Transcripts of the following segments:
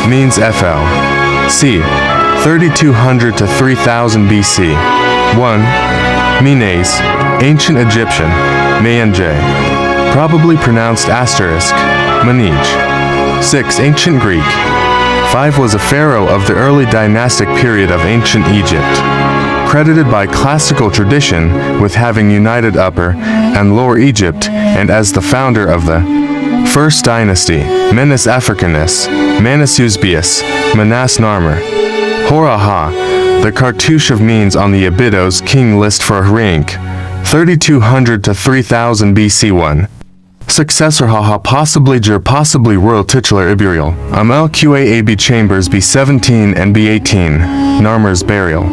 means FL. c. 3200 to 3000 BC. 1. Mines, ancient Egyptian, Mayenge, probably pronounced asterisk, Manij. 6. Ancient Greek. 5. Was a pharaoh of the early dynastic period of ancient Egypt, credited by classical tradition with having united Upper and Lower Egypt and as the founder of the First Dynasty, Menes Africanus, Manus Usbius, Manas Narmar. Horaha, the cartouche of means on the Abydos king list for Hrinc, 3200 to 3000 BC. 1. Successor haha possibly royal titular Iburiel, Amel Qab chambers B17 and B18, Narmar's burial.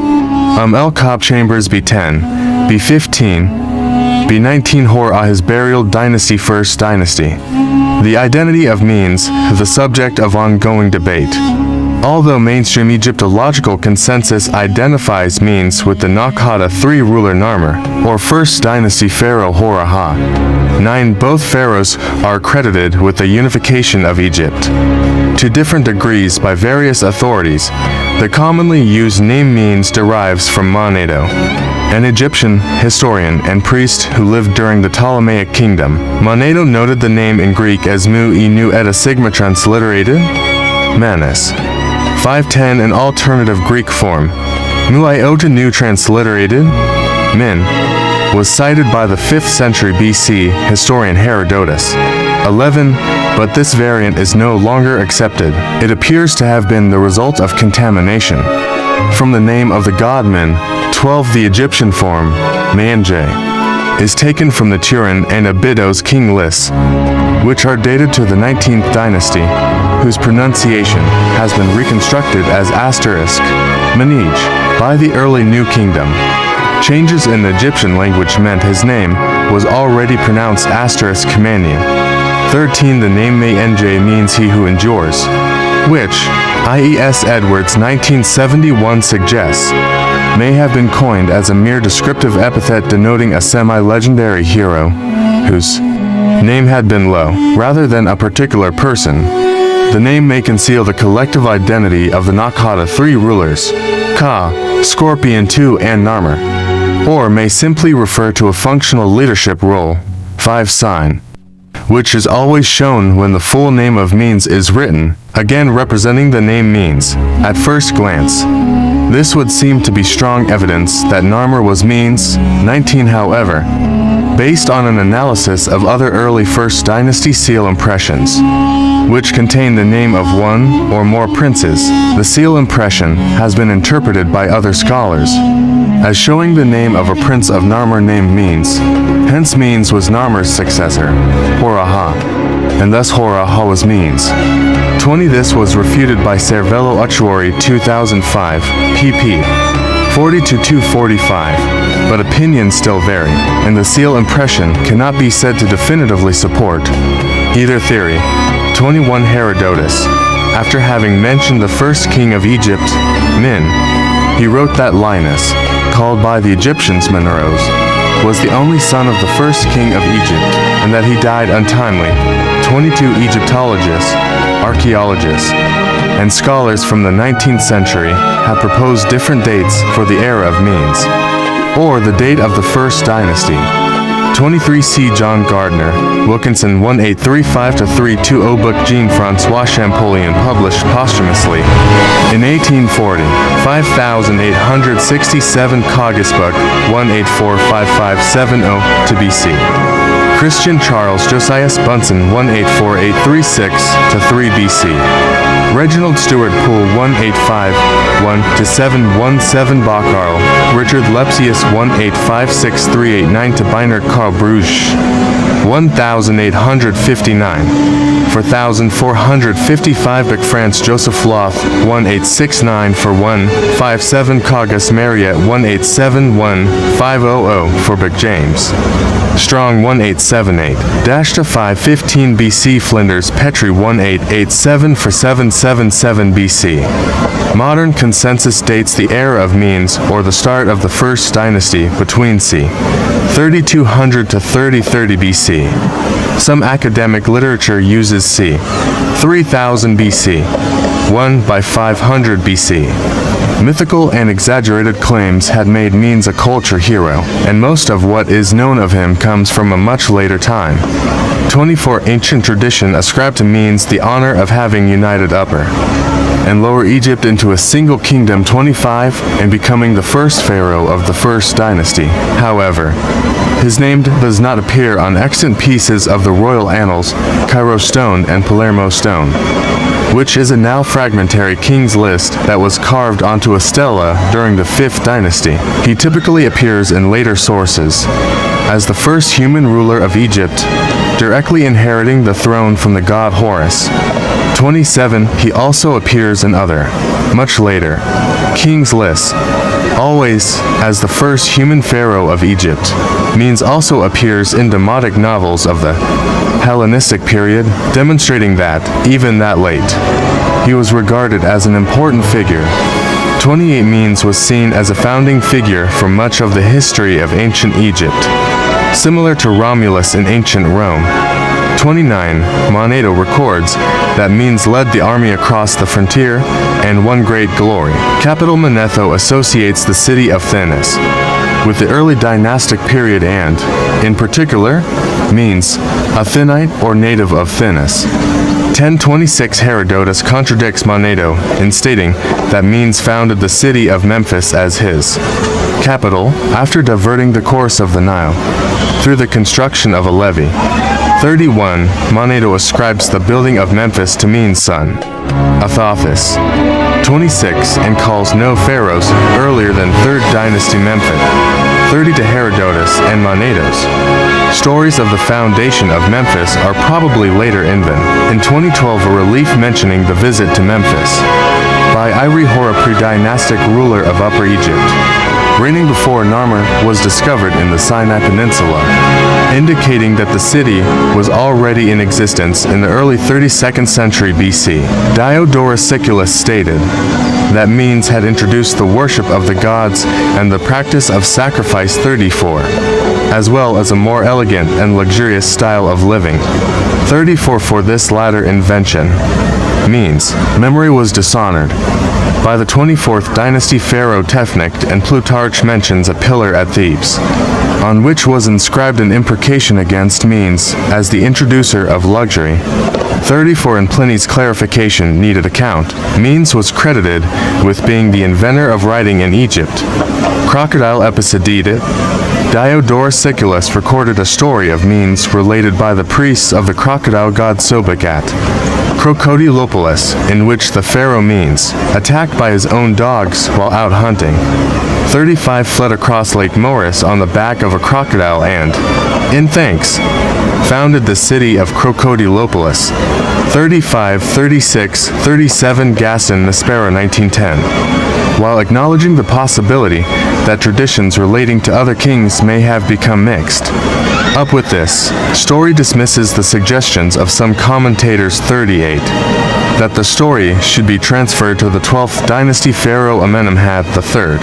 El Cobb chambers B10, B15, B19 Hor his burial dynasty First Dynasty. The identity of means, the subject of ongoing debate. Although mainstream Egyptological consensus identifies means with the Naqada III-ruler Narmar, or First Dynasty Pharaoh Horaha. 9. Both pharaohs are credited with the unification of Egypt. To different degrees by various authorities, the commonly used name means derives from Manetho, an Egyptian historian and priest who lived during the Ptolemaic kingdom. Manetho noted the name in Greek as mu eta sigma transliterated Manis. 510 an alternative Greek form, mu iota nu transliterated Min, was cited by the 5th century BC historian Herodotus. 11. But this variant is no longer accepted. It appears to have been the result of contamination. From the name of the god Min. 12. The Egyptian form, Mayenge, is taken from the Turin and Abydos king lists, which are dated to the 19th dynasty, whose pronunciation has been reconstructed as asterisk, Manij, by the early New Kingdom. Changes in the Egyptian language meant his name was already pronounced asterisk Manu. 13. The name Mayenge means he who endures, which, I.E.S. Edwards 1971 suggests, may have been coined as a mere descriptive epithet denoting a semi-legendary hero, whose name had been low, rather than a particular person. The name may conceal the collective identity of the Naqada III rulers, Ka, Scorpion II and Narmar, or may simply refer to a functional leadership role, 5 sign, which is always shown when the full name of means is written, again representing the name means, at first glance. This would seem to be strong evidence that Narmar was means. 19. However, based on an analysis of other early First Dynasty seal impressions, which contain the name of one or more princes, the seal impression has been interpreted by other scholars as showing the name of a prince of Narmar named Menes. Hence Menes was Narmar's successor, Horaha, and thus Horaha was Menes. 20. This was refuted by Cervello Uchuari 2005, pp. 40-245, but opinions still vary, and the seal impression cannot be said to definitively support either theory. 21. Herodotus, after having mentioned the first king of Egypt, Min, he wrote that Linus, called by the Egyptians Meneros, was the only son of the first king of Egypt, and that he died untimely. 22. Egyptologists, archaeologists, and scholars from the 19th century have proposed different dates for the era of Menes, or the date of the First Dynasty. 23. C. John Gardner, Wilkinson 1835-320 book Jean-Francois Champollion published posthumously in 1840, 5867 Coggis book 1845-570 to BC. Christian Charles Josias Bunsen 184836-3 BC. Reginald Stewart Poole 1851-717 Baccarl, Richard Lepsius 1856-389 to Beinert Karl Bruges 1859, 4455 Bic France Joseph Loth 1869-157 Coggis Mariette 1871-500 for Bic James Strong 1878-515 BC Flinders Petrie 1887-777 BC. Modern consensus dates the era of Menes or the start of the First Dynasty between c. 3200 to 3030 BC. Some academic literature uses c. 3000 BC. 1 by 500 BC. Mythical and exaggerated claims had made Menes a culture hero, and most of what is known of him comes from a much later time. 24 Ancient tradition ascribed to Menes the honor of having united Upper and Lower Egypt into a single kingdom. 25 and becoming the first pharaoh of the first dynasty. However, his name does not appear on extant pieces of the royal annals, Cairo stone and Palermo stone, which is a now fragmentary king's list that was carved onto a stela during the 5th dynasty. He typically appears in later sources as the first human ruler of Egypt, directly inheriting the throne from the god Horus. 27 He also appears in other, much later, kings' lists, always as the first human pharaoh of Egypt. Menes also appears in demotic novels of the Hellenistic period, demonstrating that, even that late, he was regarded as an important figure. 28 Menes was seen as a founding figure for much of the history of ancient Egypt, similar to Romulus in ancient Rome. 29 Manetho records that Menes led the army across the frontier and won great glory. Capital Manetho associates the city of Thinis with the early dynastic period and, in particular, Menes, a Thinite or native of Thinis. 1026 Herodotus contradicts Manetho in stating that Menes founded the city of Memphis as his capital after diverting the course of the Nile through the construction of a levee. 31 Manetho ascribes the building of Memphis to Menes' son, Athophis. 26 and calls no pharaohs earlier than 3rd dynasty Memphis. 30 to Herodotus and Manetho's stories of the foundation of Memphis are probably later inven. In 2012 a relief mentioning the visit to Memphis by Irihora, pre-dynastic ruler of Upper Egypt, reigning before Narmar was discovered in the Sinai Peninsula, indicating that the city was already in existence in the early 32nd century BC. Diodorus Siculus stated that Menes had introduced the worship of the gods and the practice of sacrifice. 34, as well as a more elegant and luxurious style of living. 34 For this latter invention, Menes' memory was dishonored by the 24th dynasty pharaoh Tefnakht, and Plutarch mentions a pillar at Thebes, on which was inscribed an imprecation against Menes as the introducer of luxury. 34 In Pliny's clarification needed account, Menes was credited with being the inventor of writing in Egypt. Crocodile Epicididit. Diodorus Siculus recorded a story of Menes related by the priests of the crocodile god Sobekat, Crocodilopolis, in which the pharaoh Menes, attacked by his own dogs while out hunting, 35 fled across Lake Moeris on the back of a crocodile and, in thanks, founded the city of Crocodilopolis. 35, 36, 37 Gaston Nespera 1910. While acknowledging the possibility that traditions relating to other kings may have become mixed up with this, story dismisses the suggestions of some commentators. 38. That the story should be transferred to the 12th dynasty pharaoh Amenemhat III,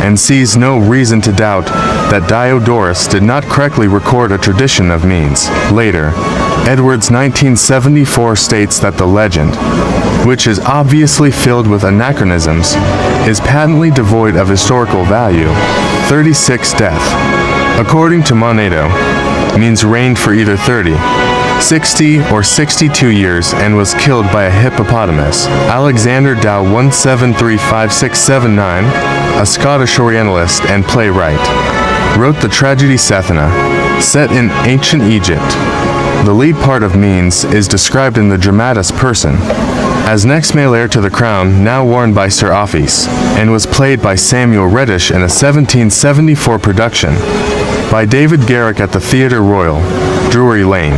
and sees no reason to doubt that Diodorus did not correctly record a tradition of Menes. Later, Edwards 1974 states that the legend, which is obviously filled with anachronisms, is patently devoid of historical value. 36 Death. According to Manetho, Menes reigned for either 30, 60, or 62 years and was killed by a hippopotamus. Alexander Dow 1735-679, a Scottish Orientalist and playwright, wrote the tragedy Sethna, set in ancient Egypt. The lead part of Menes is described in the dramatis person as next male heir to the crown, now worn by Sir Office, and was played by Samuel Reddish in a 1774 production by David Garrick at the Theatre Royal, Drury Lane.